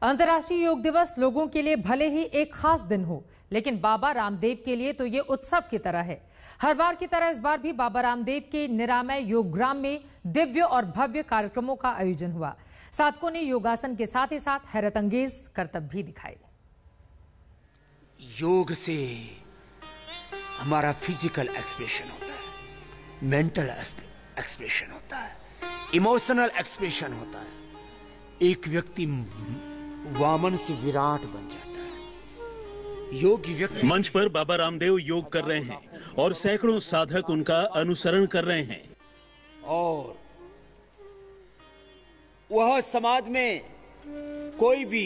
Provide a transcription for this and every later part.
अंतर्राष्ट्रीय योग दिवस लोगों के लिए भले ही एक खास दिन हो, लेकिन बाबा रामदेव के लिए तो ये उत्सव की तरह है। हर बार की तरह इस बार भी बाबा रामदेव के निरामय योगग्राम में दिव्य और भव्य कार्यक्रमों का आयोजन हुआ। साधकों ने योगासन के साथ ही साथ हैरत अंगेज करतब भी दिखाए। योग से हमारा फिजिकल एक्सप्रेशन होता है, मेंटल एक्सप्रेशन होता है, इमोशनल एक्सप्रेशन होता है। एक व्यक्ति वामन से विराट बन जाता है। योगी व्यक्ति मंच पर बाबा रामदेव योग कर रहे हैं और सैकड़ों साधक उनका अनुसरण कर रहे हैं। और वह समाज में कोई भी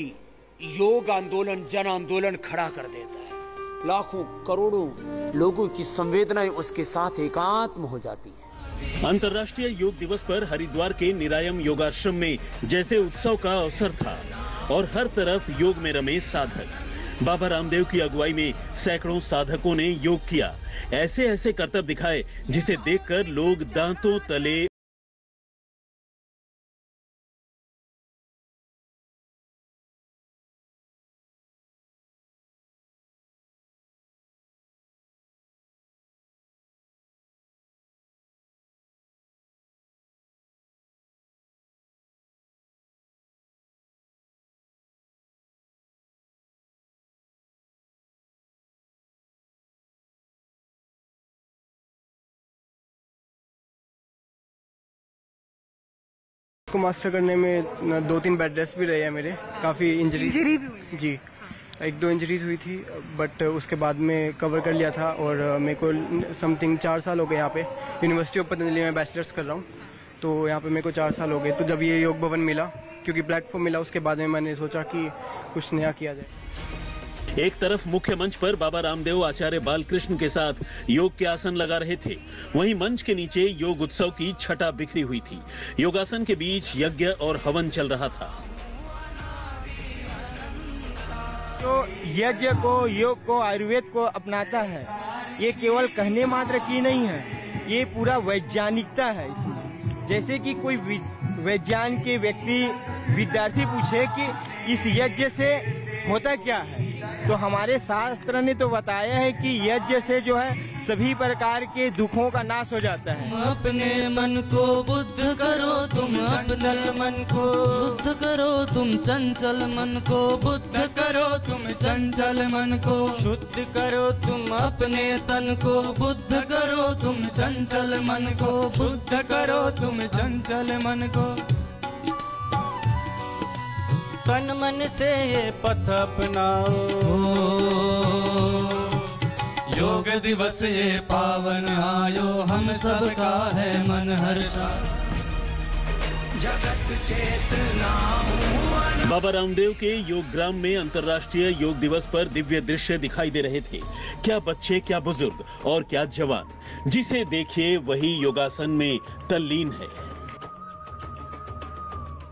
योग आंदोलन, जन आंदोलन खड़ा कर देता है। लाखों करोड़ों लोगों की संवेदनाएं उसके साथ एकात्म हो जाती है। अंतर्राष्ट्रीय योग दिवस पर हरिद्वार के निरायम योगाश्रम में जैसे उत्सव का अवसर था और हर तरफ योग में रमे साधक। बाबा रामदेव की अगुवाई में सैकड़ों साधकों ने योग किया। ऐसे ऐसे करतब दिखाए जिसे देखकर लोग दांतों तले को मास्टर करने में 2-3 बेड रेस्ट भी रहे हैं मेरे। काफ़ी इंजरी भी हुई जी, 1-2 इंजरीज हुई थी, बट उसके बाद में कवर कर लिया था। और मेरे को समथिंग 4 साल हो गए यहाँ पे यूनिवर्सिटी ऑफ पतंजलि में बैचलर्स कर रहा हूँ। तो यहाँ पे मेरे को 4 साल हो गए। तो जब ये योग भवन मिला, क्योंकि प्लेटफॉर्म मिला, उसके बाद में मैंने सोचा कि कुछ नया किया जाए। एक तरफ मुख्य मंच पर बाबा रामदेव आचार्य बालकृष्ण के साथ योग के आसन लगा रहे थे, वहीं मंच के नीचे योग उत्सव की छटा बिखरी हुई थी। योगासन के बीच यज्ञ और हवन चल रहा था। जो यज्ञ को, योग को, आयुर्वेद को अपनाता है, ये केवल कहने मात्र की नहीं है, ये पूरा वैज्ञानिकता है इसमें। जैसे कि कोई वैज्ञानिक के व्यक्ति, विद्यार्थी पूछे कि इस यज्ञ से होता क्या है, तो हमारे शास्त्र ने तो बताया है कि यज्ञ से जो है सभी प्रकार के दुखों का नाश हो जाता है। अपने मन को बुद्ध करो तुम, चंचल मन को बुद्ध करो तुम, चंचल मन को बुद्ध करो तुम, चंचल मन को शुद्ध करो तुम, अपने तन को बुद्ध करो तुम, चंचल मन को शुद्ध करो तुम, चंचल मन को। तन मन से ये पथ अपनाओ, योग दिवस ये पावन आयो, हम सबका है मन हर्षा, जगत चेतना। बाबा रामदेव के योगग्राम में अंतर्राष्ट्रीय योग दिवस पर दिव्य दृश्य दिखाई दे रहे थे। क्या बच्चे, क्या बुजुर्ग और क्या जवान, जिसे देखिए वही योगासन में तल्लीन है।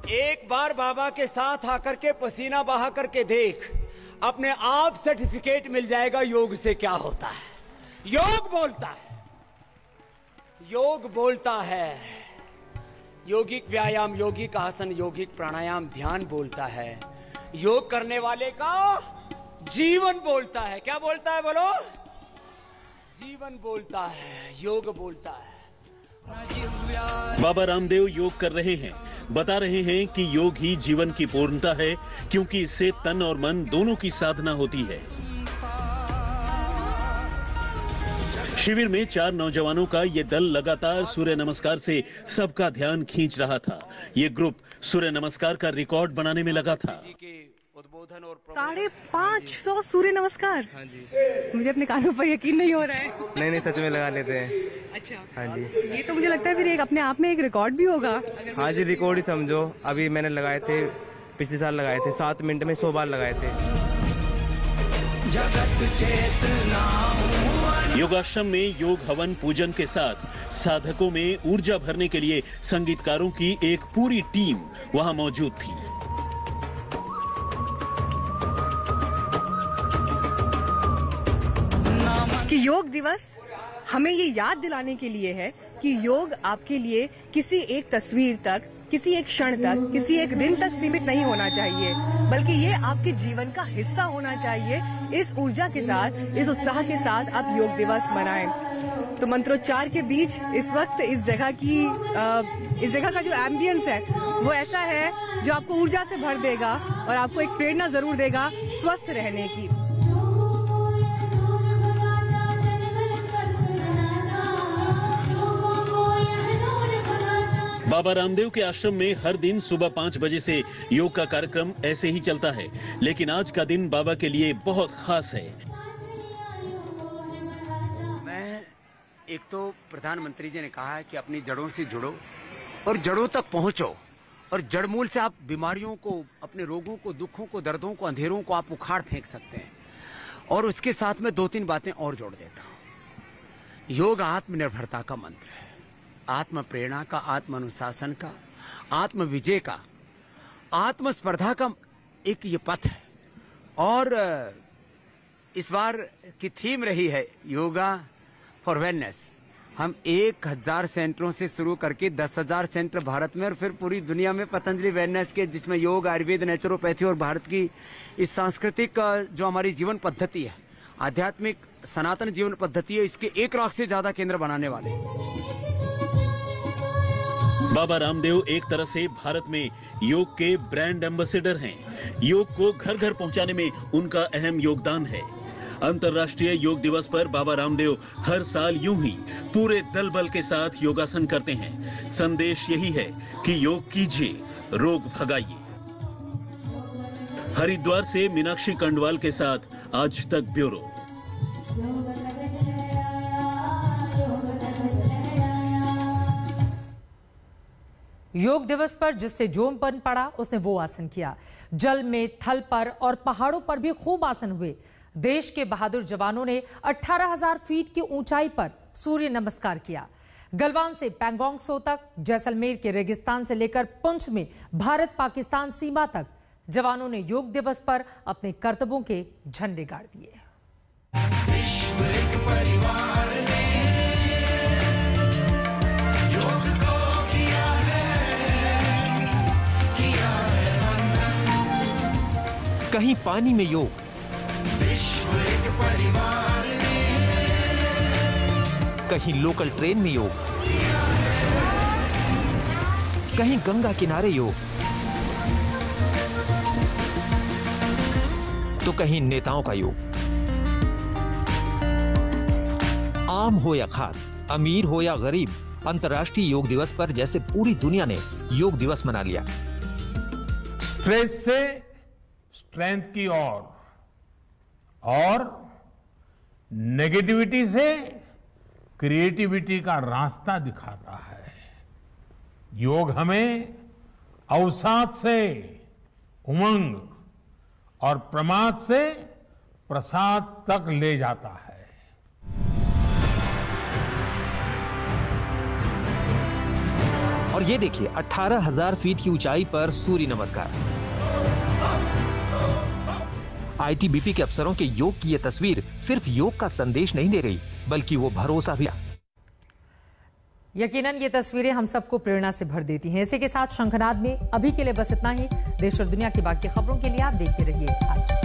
एक बार बाबा के साथ आकर के पसीना बहा करके देख, अपने आप सर्टिफिकेट मिल जाएगा योग से क्या होता है। योग बोलता है, योग बोलता है। योगिक व्यायाम, योगिक आसन, योगिक प्राणायाम, ध्यान बोलता है। योग करने वाले का जीवन बोलता है। क्या बोलता है बोलो? जीवन बोलता है, योग बोलता है। बाबा रामदेव योग कर रहे हैं, बता रहे हैं कि योग ही जीवन की पूर्णता है, क्योंकि इससे तन और मन दोनों की साधना होती है। शिविर में 4 नौजवानों का ये दल लगातार सूर्य नमस्कार से सबका ध्यान खींच रहा था। ये ग्रुप सूर्य नमस्कार का रिकॉर्ड बनाने में लगा था। 550 सूर्य नमस्कार। हाँ जी। मुझे अपने कानों पर यकीन नहीं हो रहा है। नहीं, सच में लगा लेते हैं। अच्छा। हाँ जी। ये तो मुझे लगता है फिर एक अपने आप में एक रिकॉर्ड भी होगा। हाँ जी, रिकॉर्ड ही समझो। अभी मैंने लगाए थे, पिछले साल लगाए थे, 7 मिनट में 100 बार लगाए थे। योगाश्रम में योग हवन पूजन के साथ साधकों में ऊर्जा भरने के लिए संगीतकारों की एक पूरी टीम वहां मौजूद थी। कि योग दिवस हमें ये याद दिलाने के लिए है कि योग आपके लिए किसी एक तस्वीर तक, किसी एक क्षण तक, किसी एक दिन तक सीमित नहीं होना चाहिए, बल्कि ये आपके जीवन का हिस्सा होना चाहिए। इस ऊर्जा के साथ, इस उत्साह के साथ आप योग दिवस मनाएं। तो मंत्रोच्चार के बीच इस वक्त इस जगह का जो एम्बियंस है वो ऐसा है जो आपको ऊर्जा से भर देगा और आपको एक प्रेरणा जरूर देगा स्वस्थ रहने की। बाबा रामदेव के आश्रम में हर दिन सुबह 5 बजे से योग का कार्यक्रम ऐसे ही चलता है, लेकिन आज का दिन बाबा के लिए बहुत खास है। एक तो प्रधानमंत्री जी ने कहा है कि अपनी जड़ों से जुड़ो और जड़ों तक पहुंचो, और जड़मूल से आप बीमारियों को, अपने रोगों को, दुखों को, दर्दों को, अंधेरों को आप उखाड़ फेंक सकते हैं। और उसके साथ में 2-3 बातें और जोड़ देता हूं। योग आत्मनिर्भरता का मंत्र है, आत्म प्रेरणा का, आत्म अनुशासन का, आत्म विजय का, आत्म स्पर्धा का एक ये पथ है। और इस बार की थीम रही है योगा फॉर वेलनेस। हम 1000 सेंटरों से शुरू करके 10,000 सेंटर भारत में और फिर पूरी दुनिया में पतंजलि वेलनेस के, जिसमें योग, आयुर्वेद, नेचुरोपैथी और भारत की इस सांस्कृतिक जो हमारी जीवन पद्धति है, आध्यात्मिक सनातन जीवन पद्धति है, इसके 1 लाख से ज्यादा केंद्र बनाने वाले। बाबा रामदेव एक तरह से भारत में योग के ब्रांड एम्बेसडर हैं। योग को घर घर पहुंचाने में उनका अहम योगदान है। अंतर्राष्ट्रीय योग दिवस पर बाबा रामदेव हर साल यूं ही पूरे दल बल के साथ योगासन करते हैं। संदेश यही है कि योग कीजिए, रोग भगाइए। हरिद्वार से मीनाक्षी कंडवाल के साथ आज तक ब्यूरो। योग दिवस पर जिससे जोमपन पड़ा उसने वो आसन किया। जल में, थल पर और पहाड़ों पर भी खूब आसन हुए। देश के बहादुर जवानों ने 18,000 फीट की ऊंचाई पर सूर्य नमस्कार किया। गलवान से पैंगोंग सो तक, जैसलमेर के रेगिस्तान से लेकर पुंछ में भारत पाकिस्तान सीमा तक जवानों ने योग दिवस पर अपने कर्तव्यों के झंडे गाड़ दिए। विश्व एक परिवार ने योग को किया है वंदन। कहीं पानी में योग, विश्व एक परिवार ने कहीं लोकल ट्रेन में योग, कहीं गंगा किनारे योग, तो कहीं नेताओं का योग। आम हो या खास, अमीर हो या गरीब, अंतर्राष्ट्रीय योग दिवस पर जैसे पूरी दुनिया ने योग दिवस मना लिया। स्ट्रेस से स्ट्रेंथ की ओर और नेगेटिविटी से क्रिएटिविटी का रास्ता दिखाता है। योग हमें अवसाद से उमंग और प्रमाद से प्रसाद तक ले जाता है। और ये देखिए 18,000 फीट की ऊंचाई पर सूर्य नमस्कार। आईटीबीपी के अफसरों के योग की ये तस्वीर सिर्फ योग का संदेश नहीं दे रही, बल्कि वो भरोसा भी। यकीनन ये तस्वीरें हम सबको प्रेरणा से भर देती हैं। इसी के साथ शंखनाद में अभी के लिए बस इतना ही। देश और दुनिया की बाकी खबरों के लिए आप देखते रहिए आज।